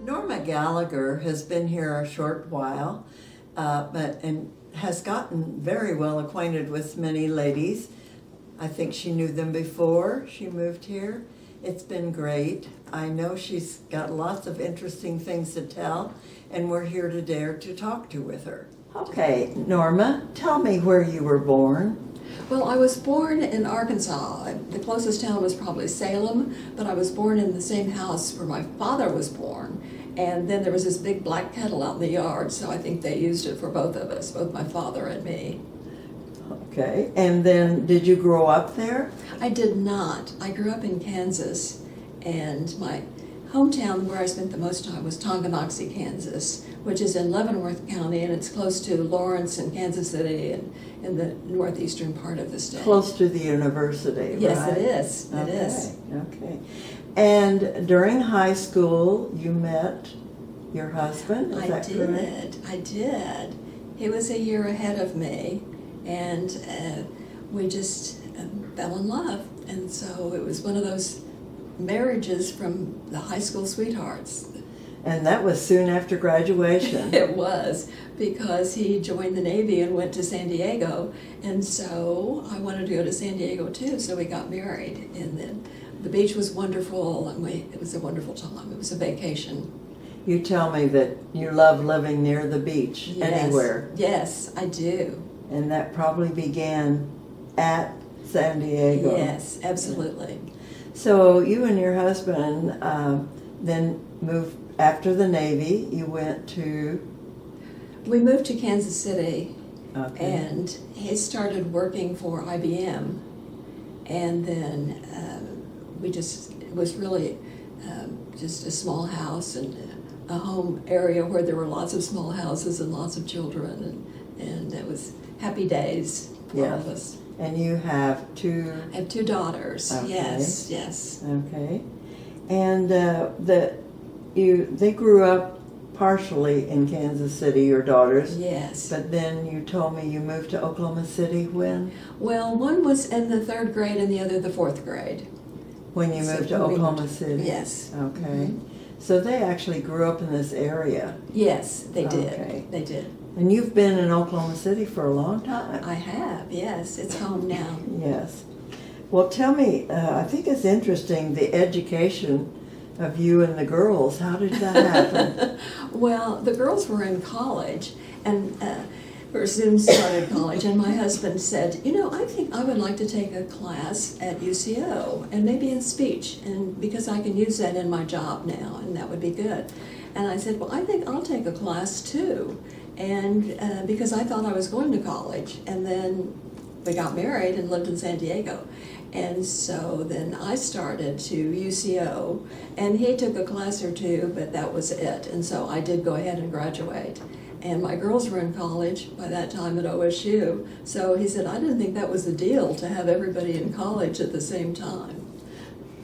Norma Gallagher has been here a short while, and has gotten very well acquainted with many ladies. I think she knew them before she moved here. It's been great. I know she's got lots of interesting things to tell, and we're here today to talk with her. Okay, Norma, tell me where you were born. Well, I was born in Arkansas. The closest town was probably Salem, but I was born in the same house where my father was born. And then there was this big black kettle out in the yard, so I think they used it for both of us, both my father and me. Okay, and then did you grow up there? I did not. I grew up in Kansas, and my hometown where I spent the most time was Tonganoxie, Kansas, which is in Leavenworth County, and it's close to Lawrence and Kansas City and in the northeastern part of the state. Close to the university, right? Yes, it is. It is. Okay. And during high school, you met your husband, is that correct? I did. He was a year ahead of me, and we just fell in love. And so it was one of those marriages from the high school sweethearts. And that was soon after graduation. It was, because he joined the Navy and went to San Diego, and so I wanted to go to San Diego too, so we got married. And then the beach was wonderful, and it was a wonderful time. It was a vacation. You tell me that you love living near the beach, Yes. anywhere. Yes, I do. And that probably began at San Diego. Yes, absolutely. So you and your husband then moved, after the Navy, you went to? We moved to Kansas City, Okay. and he started working for IBM, and then it was really just a small house and a home area where there were lots of small houses and lots of children, and it was happy days for all of us. And you have two? I have two daughters. Okay. Yes. Okay. And they grew up partially in Kansas City, your daughters. Yes. But then you told me you moved to Oklahoma City when? Well, one was in the 3rd grade and the other the 4th grade. When you moved to Oklahoma City? Yes. Okay. So they actually grew up in this area? Yes, they did. Okay. They did. And you've been in Oklahoma City for a long time? I have, yes. It's home now. Yes. Well, tell me, I think it's interesting, the education of you and the girls. How did that happen? Well, the girls were in college, and or soon started college, and my husband said, I think I would like to take a class at UCO, and maybe in speech, and because I can use that in my job now, and that would be good. And I said, well, I think I'll take a class too, and because I thought I was going to college, and then we got married and lived in San Diego. And so then I started to UCO, and he took a class or two, but that was it. And so I did go ahead and graduate. And my girls were in college by that time at OSU. So he said, I didn't think that was the deal to have everybody in college at the same time.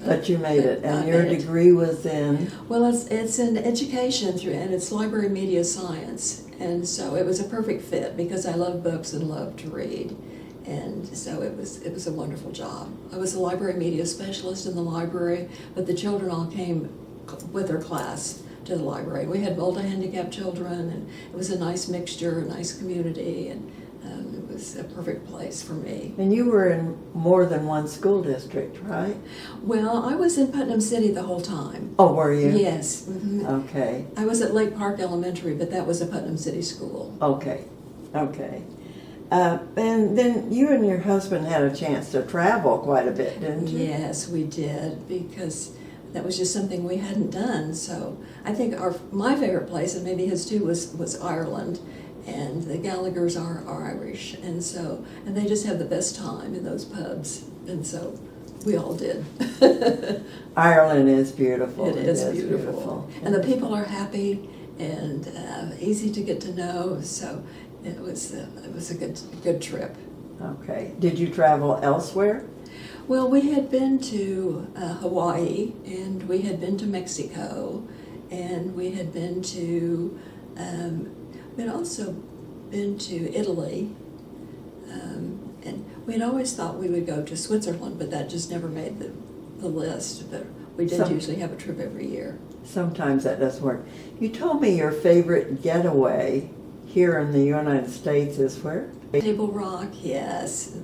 But you made it, and I your made it. degree was in? Well, it's in education, and it's library media science. And so it was a perfect fit because I love books and love to read. And so it was a wonderful job. I was a library media specialist in the library, but the children all came with their class to the library. We had multi-handicapped children, and it was a nice mixture, a nice community, and it was a perfect place for me. And you were in more than one school district, right? Well, I was in Putnam City the whole time. Oh, were you? Yes. Mm-hmm. Okay. I was at Lake Park Elementary, but that was a Putnam City school. Okay. And then you and your husband had a chance to travel quite a bit, didn't you? Yes, we did, because that was just something we hadn't done. So I think my favorite place, and maybe his too, was Ireland. And the Gallaghers are Irish, and they just have the best time in those pubs, and so we all did. Ireland is beautiful. It is beautiful. And the people are happy and easy to get to know, so it was a good trip. Okay. Did you travel elsewhere? Well, we had been to Hawaii, and we had been to Mexico, and we had been to, we'd also been to Italy, and we'd always thought we would go to Switzerland, but that just never made the list. But we did Some- usually have a trip every year. Sometimes that doesn't work. You told me your favorite getaway here in the United States is where? Table Rock, yes.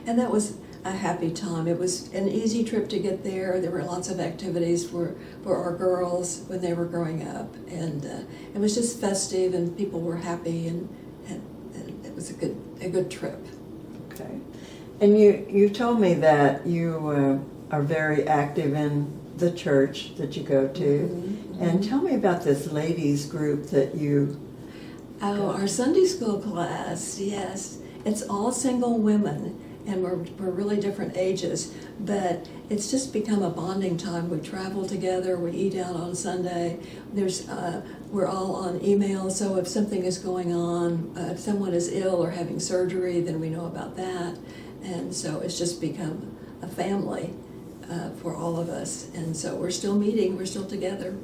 And that was a happy time. It was an easy trip to get there. There were lots of activities for our girls when they were growing up. And it was just festive and people were happy and it was a good trip. Okay. And you told me that you are very active in the church that you go to. Mhm, And mhm. tell me about this ladies group that you... Oh, our Sunday school class, yes. It's all single women, and we're really different ages, but it's just become a bonding time. We travel together, we eat out on Sunday. We're all on email, so if something is going on, if someone is ill or having surgery, then we know about that. And so it's just become a family for all of us. And so we're still meeting, we're still together.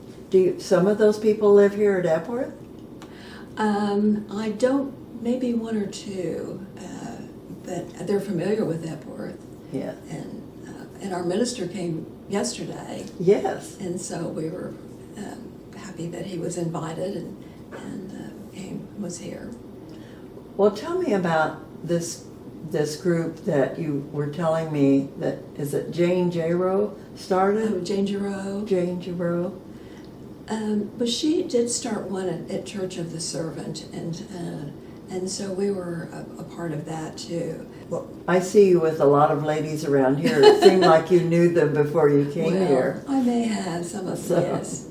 Some of those people live here at Epworth? I don't, maybe one or two, but they're familiar with Epworth. Yeah. And our minister came yesterday, Yes. and so we were happy that he was invited and was here. Well, tell me about this group that you were telling me that, is it Jane Jarrow started? Jane Giroux. Jane Jarrow. But she did start one at Church of the Servant, and so we were a part of that too. Well, I see you with a lot of ladies around here. It seemed like you knew them before you came Well, here. I may have some of So- them, yes.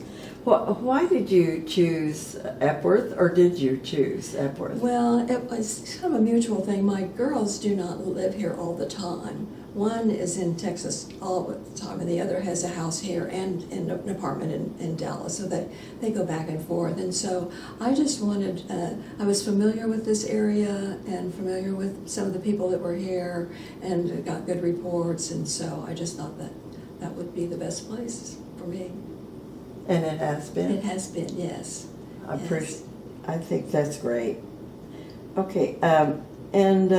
Why did you choose Epworth, or did you choose Epworth? Well, it was kind of a mutual thing. My girls do not live here all the time. One is in Texas all the time, and the other has a house here and an apartment in Dallas, so they go back and forth. And so I just wanted, I was familiar with this area and familiar with some of the people that were here and got good reports, and so I just thought that would be the best place for me. And it has been? It has been, yes. Yes. I think that's great. Okay, and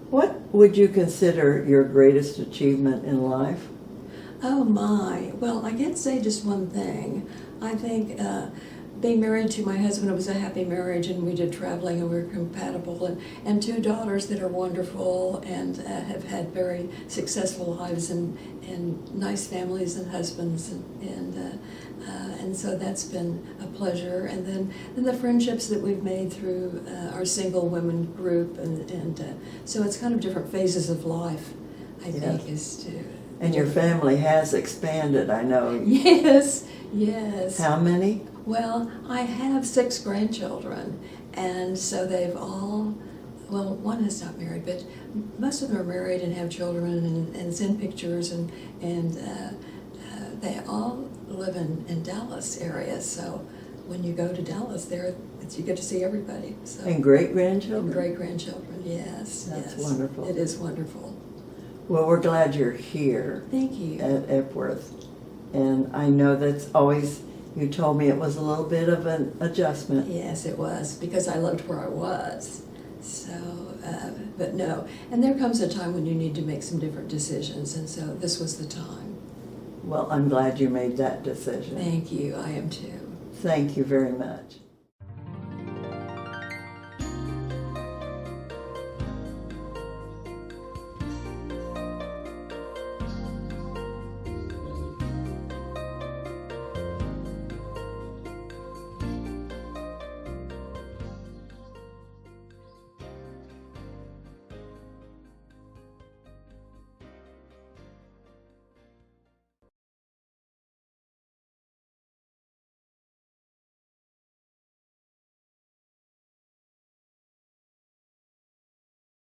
what would you consider your greatest achievement in life? Oh my, well, I can't say just one thing. I think being married to my husband, it was a happy marriage, and we did traveling and we were compatible, and two daughters that are wonderful and have had very successful lives and nice families and husbands, and so that's been a pleasure. And then the friendships that we've made through our single women group, and so it's kind of different phases of life, I think, is to... And your family has expanded, I know. Yes, yes. How many? Well, I have 6 grandchildren, and so they've all, well, one is not married, but most of them are married and have children and send pictures, and they all live in Dallas area, so when you go to Dallas, you get to see everybody. So. And great-grandchildren? Great-grandchildren, yes. That's yes. wonderful. It is wonderful. Well, we're glad you're here. Thank you. At Epworth. And I know that's always, you told me it was a little bit of an adjustment. Yes, it was, because I loved where I was. So, but no. And there comes a time when you need to make some different decisions, and so this was the time. Well, I'm glad you made that decision. Thank you. I am too. Thank you very much.